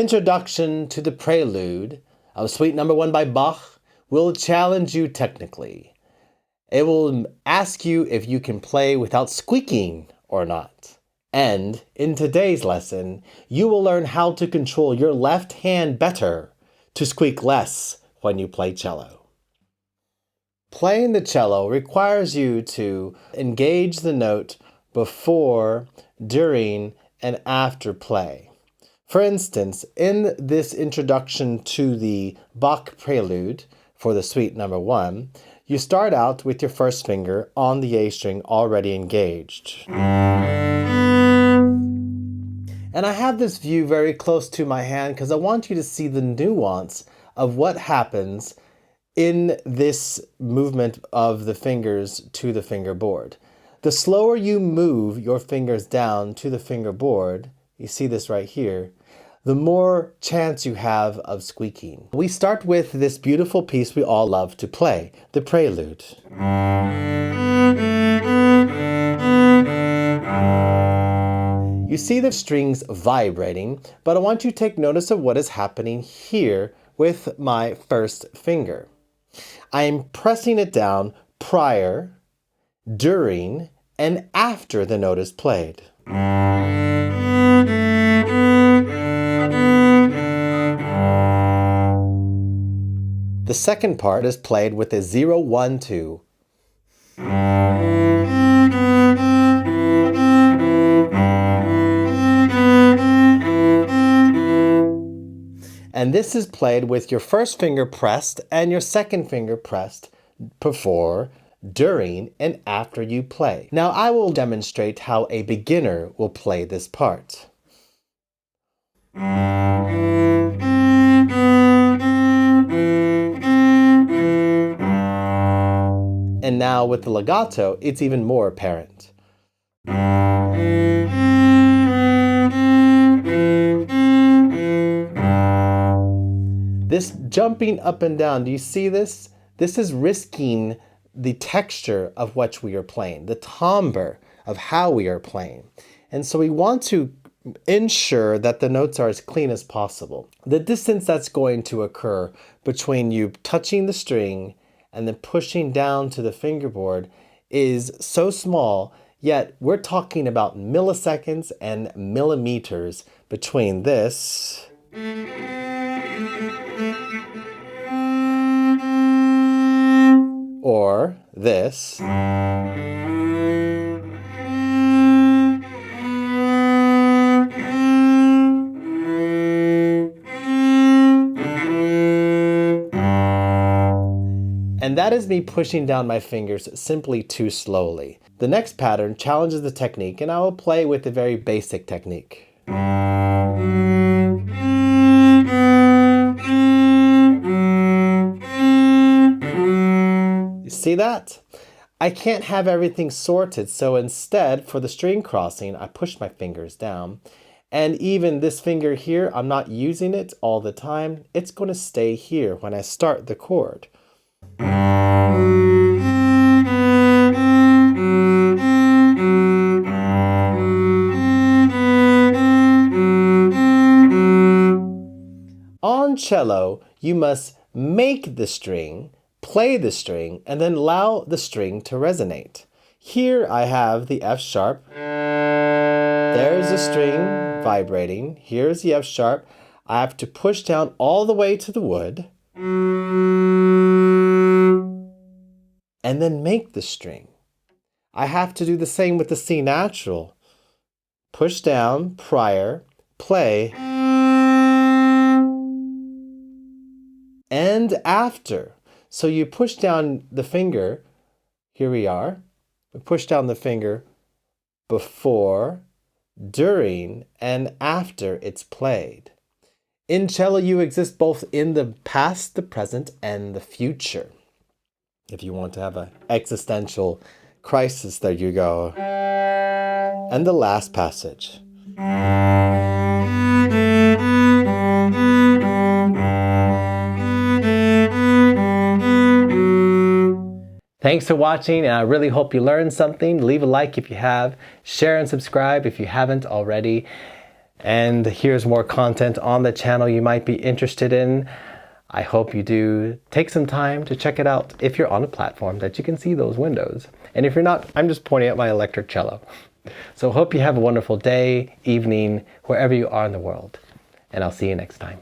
introduction to the prelude of Suite No. 1 by Bach will challenge you technically. It will ask you if you can play without squeaking or not. And in today's lesson, you will learn how to control your left hand better to squeak less when you play cello. Playing the cello requires you to engage the note before, during, and after play. For instance, in this introduction to the Bach prelude for the Suite No. 1, you start out with your first finger on the A string already engaged. And I have this view very close to my hand because I want you to see the nuance of what happens in this movement of the fingers to the fingerboard. The slower you move your fingers down to the fingerboard, you see this right here, the more chance you have of squeaking. We start with this beautiful piece we all love to play, the prelude. You see the strings vibrating, but I want you to take notice of what is happening here with my first finger. I am pressing it down prior, during, and after the note is played. The second part is played with a 0, 1, 2. And this is played with your first finger pressed and your second finger pressed before, during, and after you play. Now I will demonstrate how a beginner will play this part. And now with the legato, it's even more apparent. This jumping up and down, do you see this? This is risking the texture of what we are playing, the timbre of how we are playing. And so we want to ensure that the notes are as clean as possible. The distance that's going to occur between you touching the string and then pushing down to the fingerboard is so small, yet we're talking about milliseconds and millimeters between this or this. And that is me pushing down my fingers simply too slowly. The next pattern challenges the technique, and I will play with a very basic technique. See that? I can't have everything sorted, so instead, for the string crossing, I push my fingers down. And even this finger here, I'm not using it all the time. It's going to stay here when I start the chord. On cello, you must make the string, play the string, and then allow the string to resonate. Here I have the F sharp. There's the string vibrating. Here's the F sharp. I have to push down all the way to the wood and then make the string. I have to do the same with the C natural. Push down, prior, play, and after. So you push down the finger, here we are, we push down the finger before, during, and after it's played. In cello, you exist both in the past, the present, and the future. If you want to have an existential crisis, there you go. And the last passage. Thanks for watching, and I really hope you learned something. Leave a like if you have, share and subscribe if you haven't already. And here's more content on the channel you might be interested in. I hope you do take some time to check it out if you're on a platform that you can see those windows. And if you're not, I'm just pointing at my electric cello. So hope you have a wonderful day, evening, wherever you are in the world. And I'll see you next time.